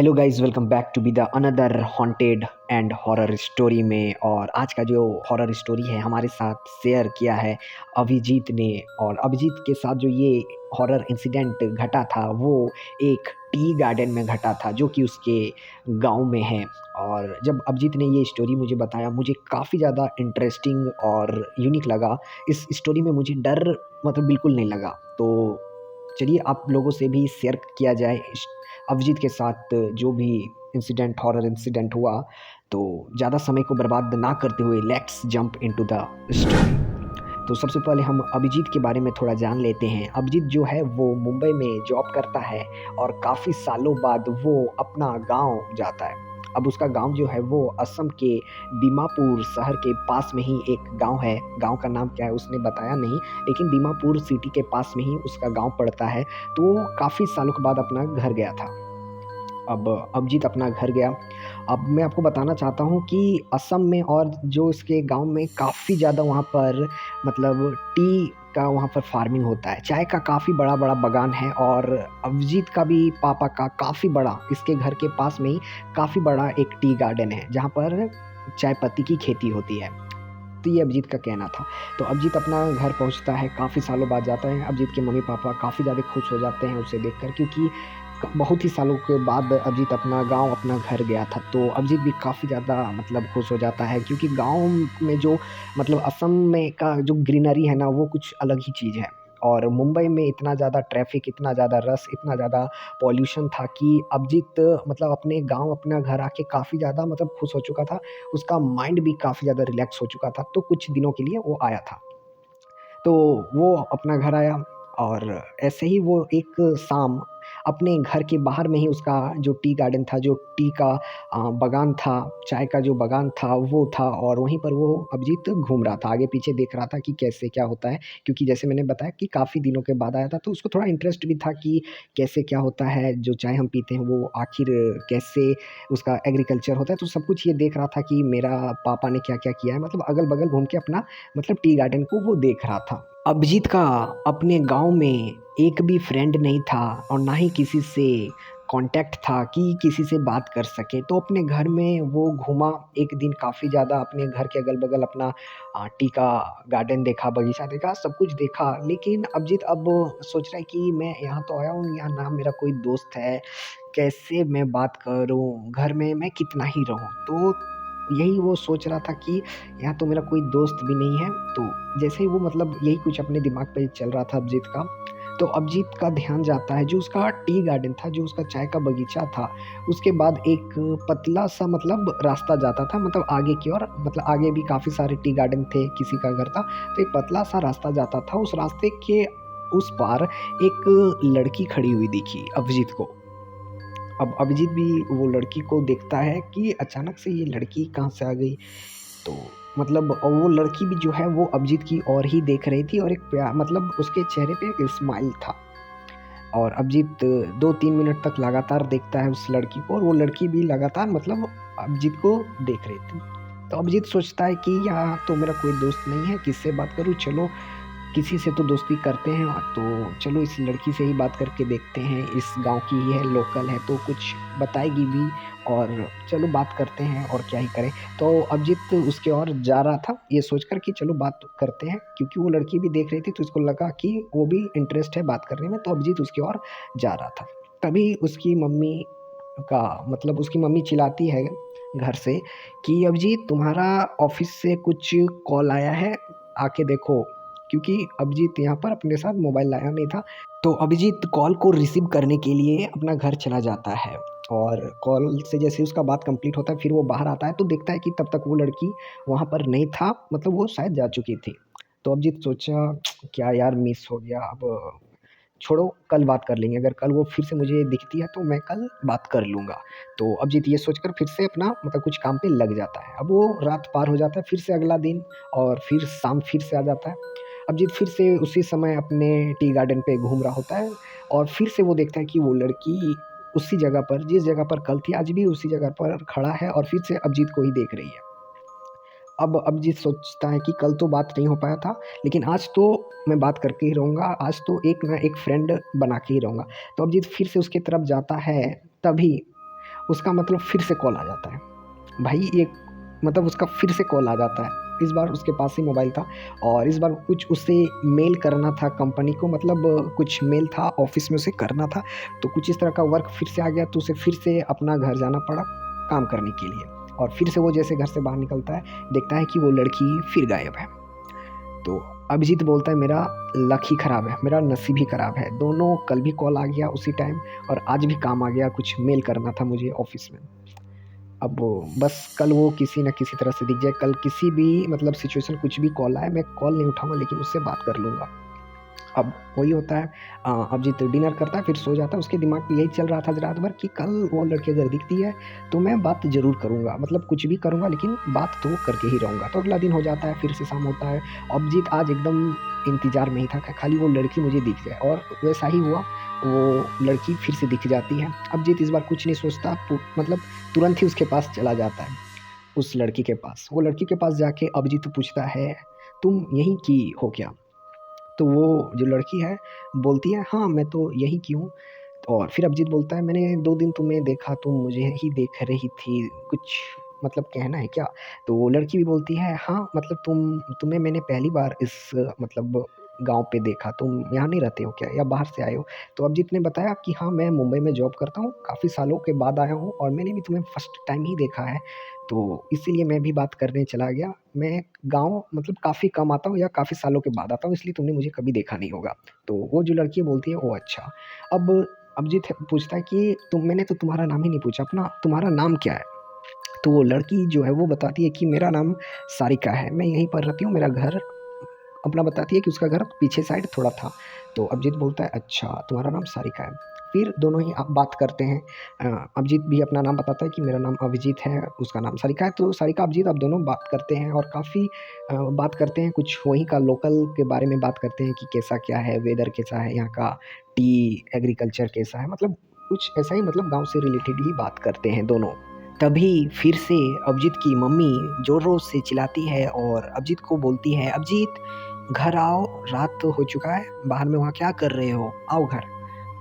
Hello guys, welcome back to be the another haunted and horror story में। और आज का जो हॉरर स्टोरी है हमारे साथ शेयर किया है अभिजीत ने। और अभिजीत के साथ जो ये हॉरर इंसिडेंट घटा था वो एक टी गार्डन में घटा था जो कि उसके गांव में है। और जब अभिजीत ने ये स्टोरी मुझे बताया मुझे काफ़ी ज़्यादा इंटरेस्टिंग और यूनिक लगा। इस स्टोरी में मुझे डर बिल्कुल नहीं लगा। तो चलिए आप लोगों से भी शेयर किया जाए अभिजीत के साथ जो भी इंसिडेंट हॉरर इंसिडेंट हुआ। तो ज़्यादा समय को बर्बाद ना करते हुए let's jump into the story. तो सबसे पहले हम अभिजीत के बारे में थोड़ा जान लेते हैं। अभिजीत जो है वो मुंबई में जॉब करता है और काफ़ी सालों बाद वो अपना गांव जाता है। अब उसका गांव जो है वो असम के दीमापुर शहर के पास में ही एक गांव है। गांव का नाम क्या है उसने बताया नहीं, लेकिन दीमापुर सिटी के पास में ही उसका गांव पड़ता है। तो वो काफ़ी सालों के बाद अपना घर गया था। अब अभिजीत अपना घर गया। अब मैं आपको बताना चाहता हूँ कि असम में और जो इसके गांव में काफ़ी ज़्यादा वहाँ पर टी का वहाँ पर फार्मिंग होता है। चाय का काफ़ी बड़ा बड़ा बागान है। और अभिजीत का भी पापा का काफ़ी बड़ा इसके घर के पास में ही काफ़ी बड़ा एक टी गार्डन है जहाँ पर चाय पत्ती की खेती होती है। तो ये अभिजीत का कहना था। तो अभिजीत अपना घर पहुंचता है, काफ़ी सालों बाद जाता है। अभिजीत के मम्मी पापा काफ़ी ज़्यादा खुश हो जाते हैं उसे देखकर, क्योंकि बहुत ही सालों के बाद अभिजीत अपना गांव अपना घर गया था। तो अभिजीत भी काफ़ी ज़्यादा खुश हो जाता है, क्योंकि गांव में जो असम में का जो ग्रीनरी है ना वो कुछ अलग ही चीज़ है। और मुंबई में इतना ज़्यादा ट्रैफिक, इतना ज़्यादा रश, इतना ज़्यादा पॉल्यूशन था कि अभिजीत अपने गांव अपना घर आके काफ़ी ज़्यादा खुश हो चुका था। उसका माइंड भी काफ़ी ज़्यादा रिलैक्स हो चुका था। तो कुछ दिनों के लिए वो आया था। तो वो अपना घर आया और ऐसे ही वो एक शाम अपने घर के बाहर में ही उसका जो टी गार्डन था, जो टी का बागान था, चाय का जो बागान था वो था। और वहीं पर वो अभिजीत घूम रहा था, आगे पीछे देख रहा था कि कैसे क्या होता है। क्योंकि जैसे मैंने बताया कि काफ़ी दिनों के बाद आया था तो उसको थोड़ा इंटरेस्ट भी था कि कैसे क्या होता है, जो चाय हम पीते हैं वो आखिर कैसे उसका एग्रीकल्चर होता है। तो सब कुछ ये देख रहा था कि मेरा पापा ने क्या क्या किया है, अगल बगल घूम के अपना टी गार्डन को वो देख रहा था। अभिजीत का अपने गांव में एक भी फ्रेंड नहीं था और ना ही किसी से कांटेक्ट था कि किसी से बात कर सके। तो अपने घर में वो घूमा एक दिन, काफ़ी ज़्यादा अपने घर के अगल बगल अपना टी का गार्डन देखा, बगीचा देखा, सब कुछ देखा। लेकिन अभिजीत अब सोच रहा है कि मैं यहाँ तो आया हूँ, यहाँ ना मेरा कोई दोस्त है, कैसे मैं बात करूँ, घर में मैं कितना ही रहूँ। तो यही वो सोच रहा था कि यहाँ तो मेरा कोई दोस्त भी नहीं है। तो जैसे ही वो यही कुछ अपने दिमाग पे चल रहा था अभिजीत का, तो अभिजीत का ध्यान जाता है जो उसका टी गार्डन था, जो उसका चाय का बगीचा था, उसके बाद एक पतला सा रास्ता जाता था आगे की ओर। आगे भी काफ़ी सारे टी गार्डन थे, किसी का घर था। तो एक पतला सा रास्ता जाता था, उस रास्ते के उस पार एक लड़की खड़ी हुई दिखी अभिजीत को। अब अभिजीत भी वो लड़की को देखता है कि अचानक से ये लड़की कहाँ से आ गई। तो और वो लड़की भी जो है वो अभिजीत की ओर ही देख रही थी और एक प्यार उसके चेहरे पे एक स्माइल था। और अभिजीत 2-3 मिनट तक लगातार देखता है उस लड़की को, और वो लड़की भी लगातार अभिजीत को देख रही थी। तो अभिजीत सोचता है कि यहाँ तो मेरा कोई दोस्त नहीं है, किससे बात करूँ, चलो किसी से तो दोस्ती करते हैं। तो चलो इस लड़की से ही बात करके देखते हैं, इस गांव की ही है, लोकल है तो कुछ बताएगी भी। और चलो बात करते हैं, और क्या ही करें। तो अभिजीत उसके ओर जा रहा था ये सोचकर कि चलो बात करते हैं, क्योंकि वो लड़की भी देख रही थी तो इसको लगा कि वो भी इंटरेस्ट है बात करने में। तो अभिजीत उसकी ओर जा रहा था। तभी उसकी मम्मी का उसकी मम्मी चिल्लाती है घर से कि अभिजीत तुम्हारा ऑफिस से कुछ कॉल आया है, आके देखो। क्योंकि अभिजीत यहाँ पर अपने साथ मोबाइल लाया नहीं था। तो अभिजीत कॉल को रिसीव करने के लिए अपना घर चला जाता है। और कॉल से जैसे उसका बात कंप्लीट होता है फिर वो बाहर आता है तो देखता है कि तब तक वो लड़की वहाँ पर नहीं था, वो शायद जा चुकी थी। तो अभिजीत सोचा क्या यार, मिस हो गया, अब छोड़ो कल बात कर लेंगे, अगर कल वो फिर से मुझे दिखती है तो मैं कल बात कर लूँगा। तो अभिजीत ये सोचकर फिर से अपना कुछ काम पे लग जाता है। अब वो रात पार हो जाता है, फिर से अगला दिन, और फिर शाम फिर से आ जाता है। अभिजीत फिर से उसी समय अपने टी गार्डन पे घूम रहा होता है, और फिर से वो देखता है कि वो लड़की उसी जगह पर, जिस जगह पर कल थी, आज भी उसी जगह पर खड़ा है और फिर से अभिजीत को ही देख रही है। अब अभिजीत सोचता है कि कल तो बात नहीं हो पाया था, लेकिन आज तो मैं बात करके ही रहूँगा, आज तो एक ना एक फ्रेंड बना के ही रहूँगा। तो अभिजीत फिर से उसकी तरफ जाता है। तभी उसका मतलब फिर से कॉल आ जाता है। भाई ये मतलब उसका फिर से कॉल आ जाता है। इस बार उसके पास ही मोबाइल था और इस बार कुछ उसे मेल करना था कंपनी को, मतलब कुछ मेल था ऑफिस में उसे करना था। तो कुछ इस तरह का वर्क फिर से आ गया, तो उसे फिर से अपना घर जाना पड़ा काम करने के लिए। और फिर से वो जैसे घर से बाहर निकलता है, देखता है कि वो लड़की फिर गायब है। तो अभिजीत बोलता है मेरा लक ही ख़राब है, मेरा नसीब ही ख़राब है। दोनों कल भी कॉल आ गया उसी टाइम और आज भी काम आ गया, कुछ मेल करना था मुझे ऑफिस में। अब बस कल वो किसी न किसी तरह से दिख जाए, कल किसी भी मतलब सिचुएशन कुछ भी कॉल आए, मैं कॉल नहीं उठाऊँगा लेकिन उससे बात कर लूँगा। अब वही होता है, अभिजीत डिनर करता है फिर सो जाता है। उसके दिमाग में यही चल रहा था रात भर कि कल वो लड़की अगर दिखती है तो मैं बात ज़रूर करूँगा, मतलब कुछ भी करूँगा लेकिन बात तो करके ही रहूँगा। तो अगला दिन हो जाता है, फिर से शाम होता है। अभिजीत आज एकदम इंतज़ार में ही था कि खाली वो लड़की मुझे दिख जाए, और वैसा ही हुआ। वो लड़की फिर से दिख जाती है। अभिजीत इस बार कुछ नहीं सोचता, मतलब तुरंत ही उसके पास चला जाता है, उस लड़की के पास। वो लड़की के पास जाके अभिजीत पूछता है तुम यहीं की हो क्या? तो वो जो लड़की है बोलती है हाँ मैं तो यहीं की हूँ। और फिर अभिजीत बोलता है मैंने 2 दिन तुम्हें देखा, तुम मुझे ही देख रही थी, कुछ मतलब कहना है क्या? तो वो लड़की भी बोलती है हाँ मतलब तुम्हें मैंने पहली बार इस मतलब गाँव पे देखा, तुम यहाँ नहीं रहते हो क्या या बाहर से आए हो? तो अभिजीत ने बताया कि हाँ मैं मुंबई में जॉब करता हूँ, काफ़ी सालों के बाद आया हूँ और मैंने भी तुम्हें फर्स्ट टाइम ही देखा है, तो इसीलिए मैं भी बात करने चला गया। मैं गाँव मतलब काफ़ी कम आता हूँ या काफ़ी सालों के बाद आता हूँ, इसलिए तुमने मुझे कभी देखा नहीं होगा। तो वो जो लड़की बोलती है ओह अच्छा। अब अभिजीत पूछता है कि मैंने तो तुम्हारा नाम ही नहीं पूछा, अपना तुम्हारा नाम क्या है? तो वो लड़की जो है वो बताती है कि मेरा नाम सारिका है, मैं यहीं पर रहती हूँ, मेरा घर अपना बताती है कि उसका घर पीछे साइड थोड़ा था। तो अभिजीत बोलता है अच्छा तुम्हारा नाम सारिका है। फिर दोनों ही बात करते हैं। अभिजीत भी अपना नाम बताता है कि मेरा नाम अभिजीत है, उसका नाम सारिका है। तो सारिका अभिजीत अब दोनों बात करते हैं और काफ़ी बात करते हैं, कुछ वहीं का लोकल के बारे में बात करते हैं कि कैसा क्या है, वेदर कैसा है यहाँ का, टी एग्रीकल्चर कैसा है, मतलब कुछ ऐसा ही, मतलब गाँव से रिलेटेड ही बात करते हैं दोनों। तभी फिर से अभिजीत की मम्मी ज़ोर-ज़ोर से चिल्लाती है और अभिजीत को बोलती है, "अभिजीत, घर आओ, रात तो हो चुका है, बाहर में वहाँ क्या कर रहे हो? आओ घर।"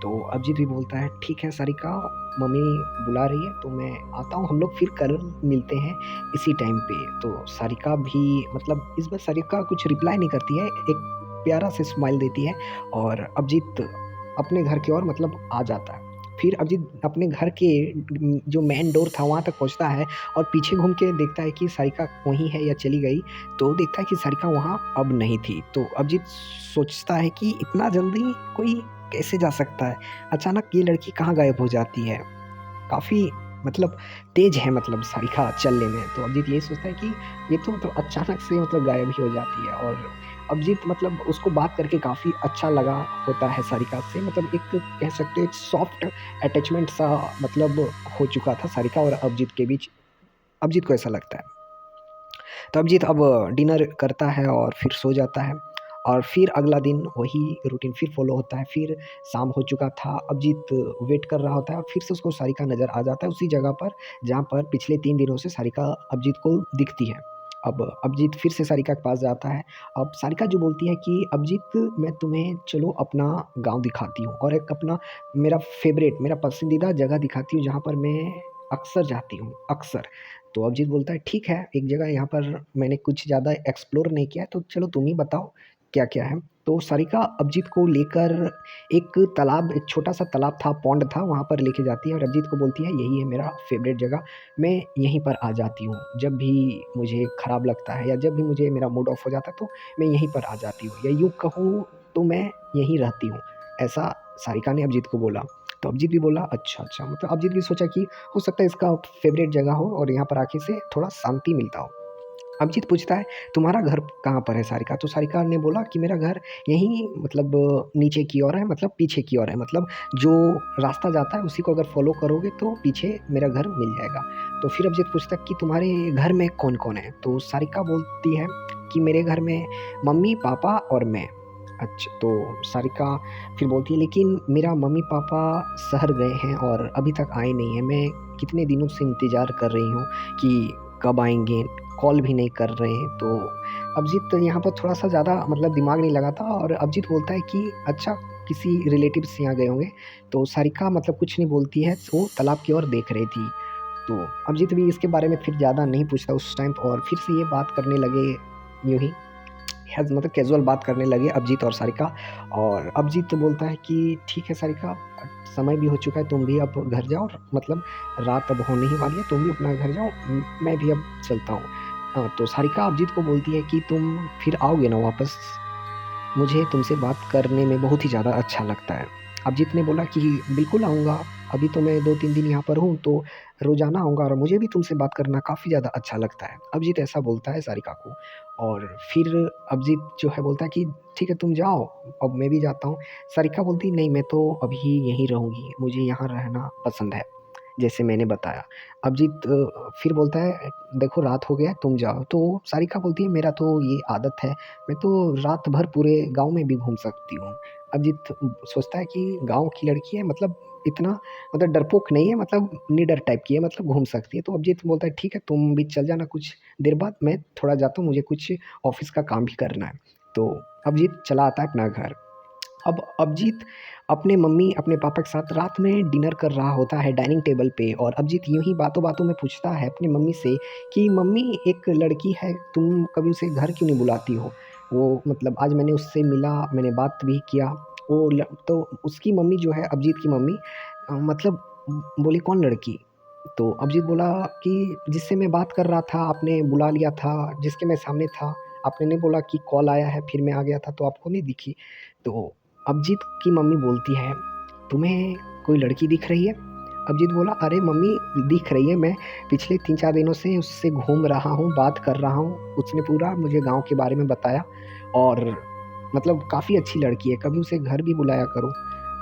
तो अभिजीत भी बोलता है, "ठीक है सारिका, मम्मी बुला रही है तो मैं आता हूँ, हम लोग फिर कल मिलते हैं इसी टाइम पे।" तो सारिका भी मतलब इस बार सारिका कुछ रिप्लाई नहीं करती है, एक प्यारा से स्माइल देती है और अभिजीत अपने घर की ओर मतलब आ जाता है। फिर अभिजीत अपने घर के जो मेन डोर था वहाँ तक पहुँचता है और पीछे घूम के देखता है कि सारिका वहीं है या चली गई। तो देखता है कि सारिका वहाँ अब नहीं थी। तो अभिजीत सोचता है कि इतना जल्दी कोई कैसे जा सकता है? अचानक ये लड़की कहाँ गायब हो जाती है? काफ़ी मतलब तेज़ है मतलब सारिका चलने में। तो अभिजीत यही सोचता है कि ये तो मतलब अचानक से मतलब गायब ही हो जाती है। और अभिजीत मतलब उसको बात करके काफ़ी अच्छा लगा होता है सारिका से, मतलब एक कह सकते हैं एक सॉफ्ट अटैचमेंट सा मतलब हो चुका था सारिका और अभिजीत के बीच। अभिजीत को ऐसा लगता है। तो अभिजीत अब डिनर करता है और फिर सो जाता है और फिर अगला दिन वही रूटीन फिर फ़ॉलो होता है। फिर शाम हो चुका था, अभिजीत वेट कर रहा होता है और फिर से उसको सारिका नज़र आ जाता है उसी जगह पर जहाँ पर पिछले 3 दिनों से सारिका अभिजीत को दिखती है। अब अभिजीत फिर से सारिका के पास जाता है। अब सारिका जो बोलती है कि अभिजीत मैं तुम्हें चलो अपना गाँव दिखाती हूँ और एक अपना मेरा फ़ेवरेट मेरा पसंदीदा जगह दिखाती हूँ जहाँ पर मैं अक्सर जाती हूँ, अक्सर। तो अभिजीत बोलता है ठीक है, एक जगह यहाँ पर मैंने कुछ ज़्यादा एक्सप्लोर नहीं किया है, तो चलो तुम ही बताओ क्या-क्या है? तो सारिका अभिजीत को लेकर एक तालाब, एक छोटा-सा तालाब था, पॉन्ड था, वहाँ पर लेके जाती है और अभिजीत को बोलती है यही है मेरा फ़ेवरेट जगह, मैं यहीं पर आ जाती हूँ। जब भी मुझे खराब लगता है या जब भी मुझे मेरा मूड ऑफ हो जाता है तो मैं यहीं पर आ जाती हूँ, या यूँ कहूँ तो मैं यहीं रहती हूँ। ऐसा सारिका ने अभिजीत को बोला। तो अभिजीत भी बोला अच्छा, अच्छा, मतलब अभिजीत भी सोचा कि हो सकता है इसका फ़ेवरेट जगह हो और यहाँ पर आके इसे थोड़ा शांति मिलता हो। अभिजीत पूछता है तुम्हारा घर कहाँ पर है सारिका? तो सारिका ने बोला कि मेरा घर यहीं मतलब नीचे की ओर है, मतलब पीछे की ओर है, मतलब जो रास्ता जाता है उसी को अगर फ़ॉलो करोगे तो पीछे मेरा घर मिल जाएगा। तो फिर अभिजीत पूछता है कि तुम्हारे घर में कौन-कौन है? तो सारिका बोलती है कि मेरे घर में मम्मी, पापा और मैं। अच्छा, तो सारिका फिर बोलती है लेकिन मेरा मम्मी-पापा शहर गए हैं और अभी तक आए नहीं हैं। मैं कितने दिनों से इंतज़ार कर रही हूँ कि कब आएँगे, कॉल भी नहीं कर रहे हैं। तो अभिजीत यहाँ पर थोड़ा-सा ज़्यादा मतलब दिमाग नहीं लगाता और अभिजीत बोलता है कि अच्छा किसी रिलेटिव्स यहाँ गए होंगे। तो सारिका मतलब कुछ नहीं बोलती है, वो तालाब की ओर देख रही थी। तो अभिजीत भी इसके बारे में फिर ज़्यादा नहीं पूछता उस टाइम, और फिर से ये बात करने लगे यूँ ही मतलब कैजुअल बात करने लगे अभिजीत और सारिका। और अभिजीत बोलता है कि ठीक है सारिका, समय भी हो चुका है, तुम भी अब घर जाओ, मतलब रात अब होने ही वाली है, तुम भी अपना घर जाओ, मैं भी अब चलता हूँ। तो सारिका अभिजीत को बोलती है कि तुम फिर आओगे ना वापस, मुझे तुमसे बात करने में बहुत ही ज़्यादा अच्छा लगता है। अभिजीत ने बोला कि बिल्कुल आऊँगा, अभी तो मैं 2-3 दिन यहाँ पर हूँ, तो रोज़ाना आऊँगा और मुझे भी तुमसे बात करना काफ़ी ज़्यादा अच्छा लगता है। अभिजीत ऐसा बोलता है सारिका को, और फिर अभिजीत जो है बोलता है कि ठीक है तुम जाओ, अब मैं भी जाता हूँ। सारिका बोलती नहीं, मैं तो अभी यहीं रहूँगी, मुझे यहाँ रहना पसंद है, जैसे मैंने बताया। अभिजीत फिर बोलता है देखो रात हो गया है, तुम जाओ। तो सारिका बोलती है मेरा तो ये आदत है, मैं तो रात भर पूरे गाँव में भी घूम सकती हूँ। अभिजीत सोचता है कि गाँव की लड़की है, मतलब इतना मतलब डरपोक नहीं है, मतलब निडर टाइप की है, मतलब घूम सकती है। तो अभिजीत बोलता है ठीक है तुम भी चल जाना कुछ देर बाद, मैं थोड़ा जाता हूँ, मुझे कुछ ऑफ़िस का काम भी करना है। तो अभिजीत चला आता है अपना घर। अब अभिजीत अपने मम्मी अपने पापा के साथ रात में डिनर कर रहा होता है डाइनिंग टेबल पे, और अभिजीत यूं ही बातों बातों में पूछता है अपनी मम्मी से कि मम्मी एक लड़की है, तुम कभी उसे घर क्यों नहीं बुलाती हो? वो मतलब आज मैंने उससे मिला, मैंने बात भी किया। तो उसकी मम्मी जो है अभिजीत की मम्मी मतलब बोली कौन लड़की? तो अभिजीत बोला कि जिससे मैं बात कर रहा था, आपने बुला लिया था, जिसके मैं सामने था, आपने नहीं बोला कि कॉल आया है, फिर मैं आ गया था तो आपको नहीं दिखी। तो अभिजीत की मम्मी बोलती है तुम्हें कोई लड़की दिख रही है? अभिजीत बोला अरे मम्मी दिख रही है, मैं पिछले 3-4 दिनों से उससे घूम रहा हूँ, बात कर रहा हूँ, उसने पूरा मुझे गाँव के बारे में बताया, और मतलब काफ़ी अच्छी लड़की है, कभी उसे घर भी बुलाया करो,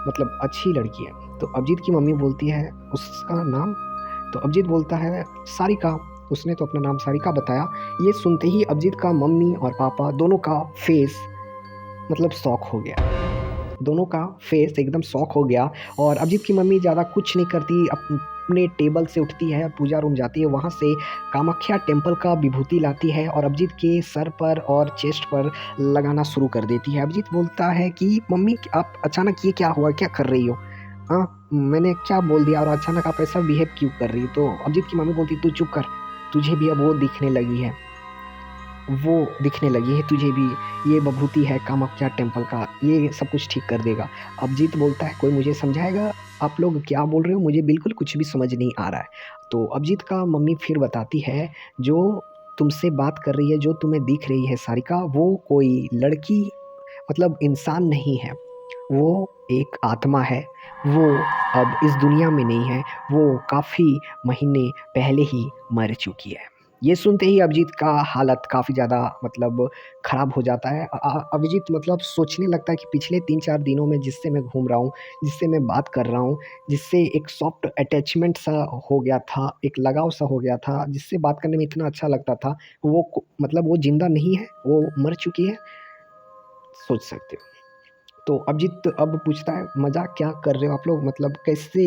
मतलब अच्छी लड़की है। तो अभिजीत की मम्मी बोलती है उसका नाम? तो अभिजीत बोलता है सारिका, उसने तो अपना नाम सारिका बताया। ये सुनते ही अभिजीत का मम्मी और पापा दोनों का फेस मतलब शॉक हो गया, दोनों का फेस एकदम शॉक हो गया। और अभिजीत की मम्मी ज़्यादा कुछ नहीं करती, अपने टेबल से उठती है, पूजा रूम जाती है, वहाँ से कामाख्या टेम्पल का विभूति लाती है और अभिजीत के सर पर और चेस्ट पर लगाना शुरू कर देती है। अभिजीत बोलता है कि मम्मी आप अचानक ये क्या हुआ, क्या कर रही हो? हाँ, मैंने क्या बोल दिया और अचानक आप ऐसा बिहेव क्यों कर रही हो? तो अभिजीत की मम्मी बोलती तू चुप कर, तुझे भी अब वो दिखने लगी है, वो दिखने लगी है तुझे भी, ये विभूति है कामाख्या टेम्पल का, ये सब कुछ ठीक कर देगा। अभिजीत बोलता है कोई मुझे समझाएगा, आप लोग क्या बोल रहे हो, मुझे बिल्कुल कुछ भी समझ नहीं आ रहा है। तो अभिजीत का मम्मी फिर बताती है जो तुमसे बात कर रही है, जो तुम्हें दिख रही है सारिका, वो कोई लड़की मतलब इंसान नहीं है, वो एक आत्मा है, वो अब इस दुनिया में नहीं है, वो काफ़ी महीने पहले ही मर चुकी है। ये सुनते ही अभिजीत का हालत काफ़ी ज़्यादा मतलब ख़राब हो जाता है। अभिजीत मतलब सोचने लगता है कि पिछले 3-4 दिनों में जिससे मैं घूम रहा हूँ, जिससे मैं बात कर रहा हूँ, जिससे एक सॉफ्ट अटैचमेंट सा हो गया था, एक लगाव सा हो गया था, जिससे बात करने में इतना अच्छा लगता था, वो मतलब वो ज़िंदा नहीं है, वो मर चुकी है। सोच सकते हो। तो अभिजीत अब पूछता है मज़ाक क्या कर रहे हो आप लोग, मतलब कैसे?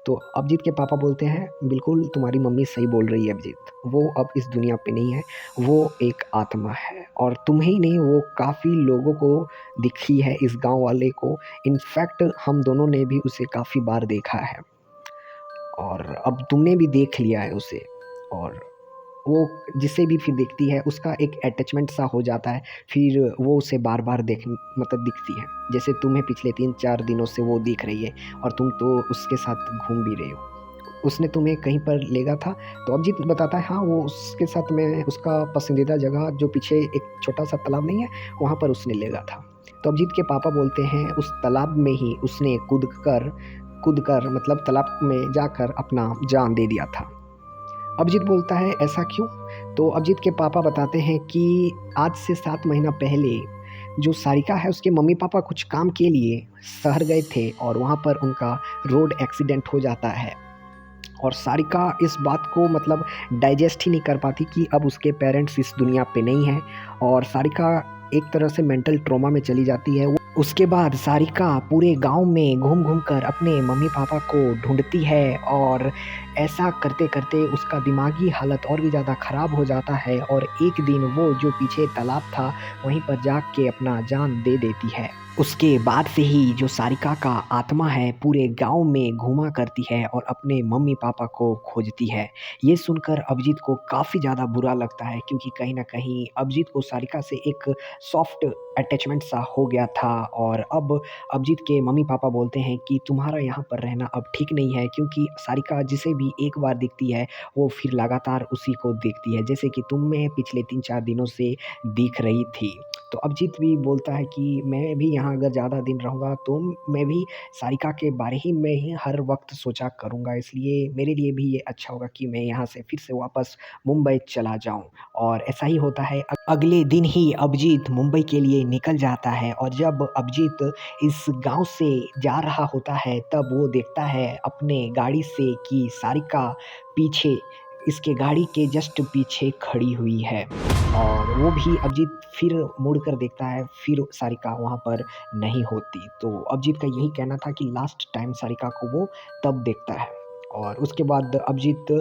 तो अभिजीत के पापा बोलते हैं बिल्कुल तुम्हारी मम्मी सही बोल रही है अभिजीत, वो अब इस दुनिया पे नहीं है, वो एक आत्मा है, और तुम्हें ही नहीं वो काफ़ी लोगों को दिखी है, इस गांव वाले को, इनफैक्ट हम दोनों ने भी उसे काफ़ी बार देखा है, और अब तुमने भी देख लिया है उसे, और वो जिसे भी फिर देखती है उसका एक अटैचमेंट सा हो जाता है, फिर वो उसे बार-बार देख मतलब दिखती है। जैसे तुम्हें पिछले 3-4 दिनों से वो दिख रही है और तुम तो उसके साथ घूम भी रहे हो। उसने तुम्हें कहीं पर लेगा था? तो अभिजीत बताता है हाँ, वो उसके साथ मैं उसका पसंदीदा जगह जो पीछे एक छोटा-सा तालाब नहीं है, वहाँ पर उसने लेगा था। तो अभिजीत के पापा बोलते हैं उस तालाब में ही उसने कूदकर मतलब तालाब में जाकर अपना जान दे दिया था। अभिजीत बोलता है ऐसा क्यों? तो अभिजीत के पापा बताते हैं कि आज से 7 महीना पहले जो सारिका है उसके मम्मी-पापा कुछ काम के लिए शहर गए थे और वहाँ पर उनका रोड एक्सीडेंट हो जाता है, और सारिका इस बात को मतलब डाइजेस्ट ही नहीं कर पाती कि अब उसके पेरेंट्स इस दुनिया पे नहीं हैं, और सारिका एक तरह से मेंटल ट्रॉमा में चली जाती है। वो उसके बाद सारिका पूरे गाँव में घूम-घूम कर अपने मम्मी-पापा को ढूँढती है और ऐसा करते-करते उसका दिमागी हालत और भी ज़्यादा ख़राब हो जाता है और एक दिन वो जो पीछे तालाब था, वहीं पर जाग के अपना जान दे देती है। उसके बाद से ही जो सारिका का आत्मा है पूरे गाँव में घूमा करती है और अपने मम्मी-पापा को खोजती है। ये सुनकर अभिजीत को काफ़ी ज़्यादा बुरा लगता है क्योंकि कहीं न कहीं अभिजीत को सारिका से एक सॉफ्ट अटैचमेंट सा हो गया था और अब अभिजीत के मम्मी-पापा बोलते हैं कि तुम्हारा यहाँ पर रहना अब ठीक नहीं है क्योंकि सारिका जिसे भी एक बार दिखती है, वो फिर लगातार उसी को देखती है, जैसे कि तुम्हें पिछले 3-4 दिनों से दिख रही थी। तो अभिजीत भी बोलता है कि मैं भी यहाँ अगर ज़्यादा दिन रहूँगा तो मैं भी सारिका के बारे ही में ही हर वक़्त सोचा करूँगा, इसलिए मेरे लिए भी ये अच्छा होगा कि मैं यहाँ से फिर से वापस मुंबई चला जाऊँ। और ऐसा ही होता है अगले दिन ही अभिजीत मुंबई के लिए निकल जाता है और जब अभिजीत इस गाँव से जा रहा होता है तब वो देखता है अपने गाड़ी से कि सारिका पीछे इसके गाड़ी के जस्ट पीछे खड़ी हुई है और वो भी अभिजीत फिर मुड़ कर देखता है, फिर सारिका वहाँ पर नहीं होती। तो अभिजीत का यही कहना था कि लास्ट टाइम सारिका को वो तब देखता है और उसके बाद अभिजीत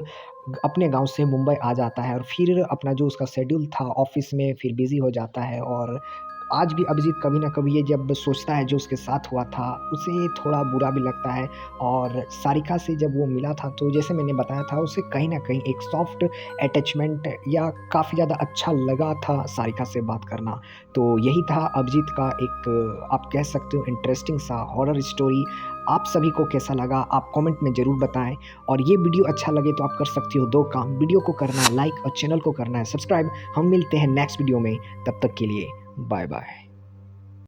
अपने गाँव से मुंबई आ जाता है और फिर अपना जो उसका शेड्यूल था ऑफ़िस में फिर बिज़ी हो जाता है और आज भी अभिजीत कभी न कभी ये जब सोचता है जो उसके साथ हुआ था, उसे थोड़ा बुरा भी लगता है और सारिका से जब वो मिला था तो जैसे मैंने बताया था उसे कहीं न कहीं एक सॉफ्ट अटैचमेंट या काफ़ी ज़्यादा अच्छा लगा था सारिका से बात करना। तो यही था अभिजीत का एक आप कह सकते हो इंटरेस्टिंग सा हॉरर स्टोरी। आप सभी को कैसा लगा आप कमेंट में ज़रूर बताएँ और ये वीडियो अच्छा लगे तो आप कर सकते हो 2 काम, वीडियो को करना है लाइक और चैनल को करना है सब्सक्राइब। हम मिलते हैं नेक्स्ट वीडियो में, तब तक के लिए बाय बाय।